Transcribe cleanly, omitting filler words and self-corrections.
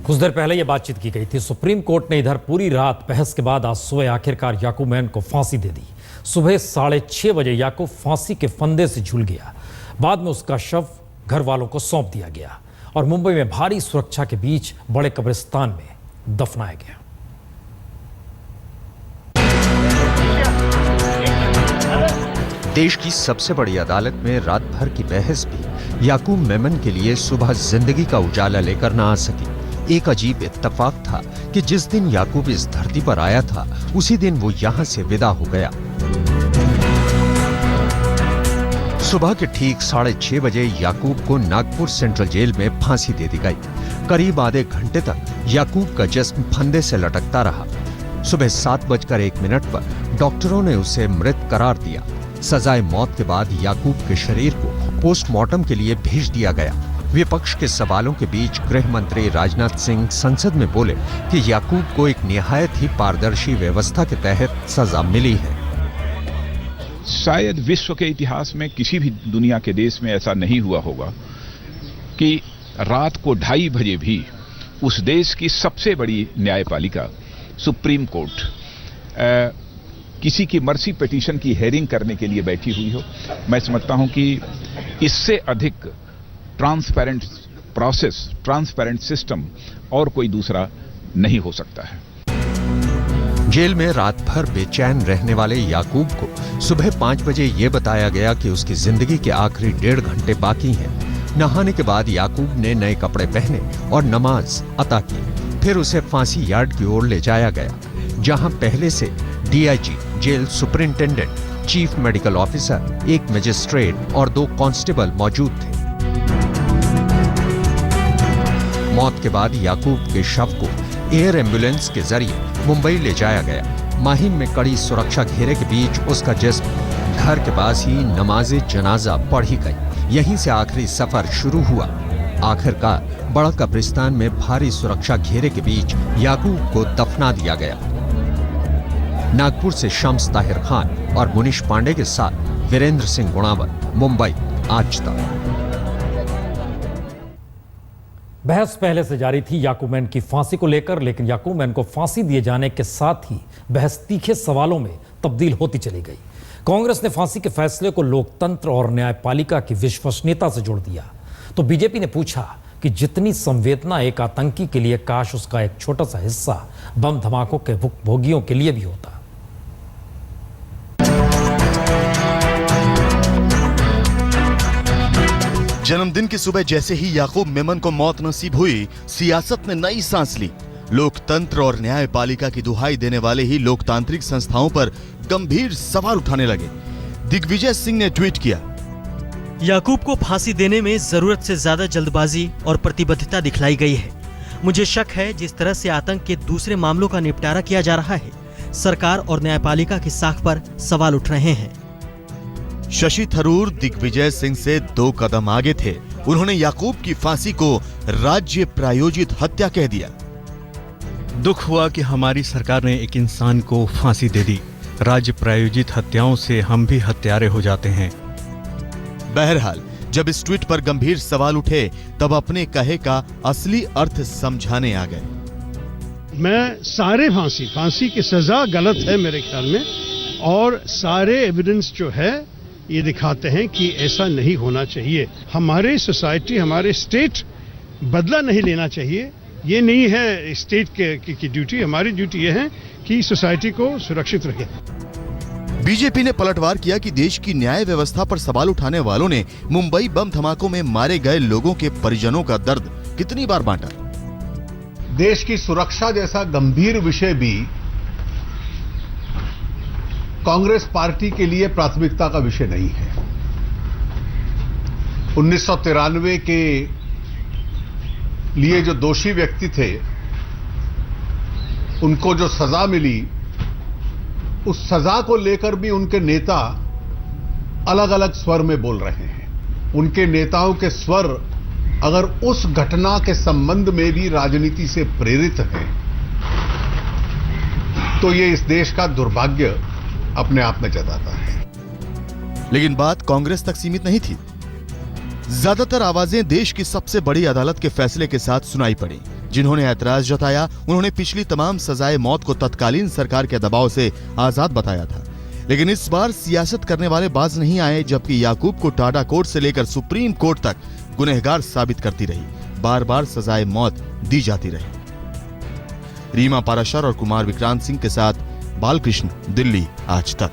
कुछ देर पहले यह बातचीत की गई थी। सुप्रीम कोर्ट ने इधर पूरी रात बहस के बाद आज सुबह आखिरकार याकूब मेमन को फांसी दे दी। सुबह 6:30 बजे याकूब फांसी के फंदे से झूल गया। बाद में उसका शव घर वालों को सौंप दिया गया और मुंबई में भारी सुरक्षा के बीच बड़े कब्रिस्तान में दफनाया गया। देश की सबसे बड़ी अदालत में रात भर की बहस भी याकूब मेमन के लिए सुबह जिंदगी का उजाला लेकर न आ सकी। एक अजीब इत्तेफाक था कि जिस दिन याकूब इस धरती पर आया था उसी दिन वो यहाँ से विदा हो गया। सुबह के ठीक 6:30 बजे याकूब को नागपुर सेंट्रल जेल में फांसी दे दी गई। करीब आधे घंटे तक याकूब का जिस्म फंदे से लटकता रहा। सुबह 7:01 पर डॉक्टरों ने उसे मृत करार दिया। सजाए मौत के बाद याकूब के शरीर को पोस्टमार्टम के लिए भेज दिया गया। विपक्ष के सवालों के बीच गृह मंत्री राजनाथ सिंह संसद में बोले कि याकूब को एक निहायत ही पारदर्शी व्यवस्था के तहत सजा मिली है। शायद विश्व के इतिहास में किसी भी दुनिया के देश में ऐसा नहीं हुआ होगा कि रात को 2:30 बजे भी उस देश की सबसे बड़ी न्यायपालिका सुप्रीम कोर्ट किसी की मर्सी पिटीशन की हेयरिंग करने के लिए बैठी हुई हो। मैं समझता हूं कि इससे अधिक ट्रांसपेरेंट प्रोसेस, ट्रांसपेरेंट सिस्टम और कोई दूसरा नहीं हो सकता है। जेल में रात भर बेचैन रहने वाले याकूब को सुबह 5 बजे ये बताया गया कि उसकी जिंदगी के आखिरी 1.5 घंटे बाकी हैं। नहाने के बाद याकूब ने नए कपड़े पहने और नमाज अता की। फिर उसे फांसी यार्ड की ओर ले जाया गया, जहां पहले से DIG, jail superintendent, chief medical officer, एक मजिस्ट्रेट और 2 कांस्टेबल मौजूद थे। मौत के बाद याकूब के शव को एयर एम्बुलेंस के जरिए मुंबई ले जाया गया। माहिम में कड़ी सुरक्षा घेरे के बीच उसका जिस्म घर के पास ही नमाज जनाजा पढ़ी गई। यहीं से आखिरी सफर शुरू हुआ। आखिरकार बड़ा कब्रिस्तान में भारी सुरक्षा घेरे के बीच याकूब को दफना दिया गया। नागपुर से शम्स ताहिर खान और मुनीश पांडे के साथ वीरेंद्र सिंह गुणावर, मुंबई, आज तक। बहस पहले से जारी थी याकूब मेमन की फांसी को लेकर, लेकिन याकूब मेमन को फांसी दिए जाने के साथ ही बहस तीखे सवालों में तब्दील होती चली गई। कांग्रेस ने फांसी के फैसले को लोकतंत्र और न्यायपालिका की विश्वसनीयता से जोड़ दिया, तो बीजेपी ने पूछा कि जितनी संवेदना एक आतंकी के लिए, काश उसका एक छोटा सा हिस्सा बम धमाकों के भुक्तभोगियों के लिए भी होता। जन्मदिन की सुबह जैसे ही याकूब मेमन को मौत नसीब हुई, सियासत ने नई सांस ली। लोकतंत्र और न्यायपालिका की दुहाई देने वाले ही लोकतांत्रिक संस्थाओं पर गंभीर सवाल उठाने लगे। दिग्विजय सिंह ने ट्वीट किया, याकूब को फांसी देने में जरूरत से ज्यादा जल्दबाजी और प्रतिबद्धता दिखलाई गई है। मुझे शक है जिस तरह से आतंक के दूसरे मामलों का निपटारा किया जा रहा है, सरकार और न्यायपालिका की साख पर सवाल उठ रहे हैं। शशि थरूर दिग्विजय सिंह से 2 कदम आगे थे। उन्होंने याकूब की फांसी को राज्य प्रायोजित हत्या कह दिया। दुख हुआ कि हमारी सरकार ने एक इंसान को फांसी दे दी। राज्य प्रायोजित हत्याओं से हम भी हत्यारे हो जाते हैं। बहरहाल, जब इस ट्वीट पर गंभीर सवाल उठे, तब अपने कहे का असली अर्थ समझाने आ गए। मैं सारे फांसी की सजा गलत है मेरे ख्याल में, और सारे एविडेंस जो है ये दिखाते हैं कि ऐसा नहीं होना चाहिए। हमारे सोसाइटी, हमारे स्टेट बदला नहीं लेना चाहिए। ये नहीं है स्टेट की ड्यूटी। हमारी ड्यूटी ये है कि सोसाइटी को सुरक्षित रखे। बीजेपी ने पलटवार किया कि देश की न्याय व्यवस्था पर सवाल उठाने वालों ने मुंबई बम धमाकों में मारे गए लोगों के परिजनों का दर्द कितनी बार बांटा। देश की सुरक्षा जैसा गंभीर विषय भी कांग्रेस पार्टी के लिए प्राथमिकता का विषय नहीं है। 1993 के लिए जो दोषी व्यक्ति थे, उनको जो सजा मिली, उस सजा को लेकर भी उनके नेता अलग अलग स्वर में बोल रहे हैं। उनके नेताओं के स्वर अगर उस घटना के संबंध में भी राजनीति से प्रेरित हैं, तो ये इस देश का दुर्भाग्य अपने आप में जताता है। लेकिन बात कांग्रेस तक सीमित नहीं थी। ज्यादातर आवाजें देश की सबसे बड़ी अदालत के फैसले के साथ सुनाई पड़ी, जिन्होंने ऐतराज जताया उन्होंने पिछली तमाम सजाए मौत को तत्कालीन सरकार के दबाव से आजाद बताया था, लेकिन इस बार सियासत करने वाले बाज नहीं आए, जबकि याकूब को टाडा कोर्ट से लेकर सुप्रीम कोर्ट तक गुनहगार साबित करती रही, बार बार सजाए मौत दी जाती रही। रीमा पाराशर और कुमार विक्रांत सिंह के साथ बालकृष्ण, दिल्ली आज तक।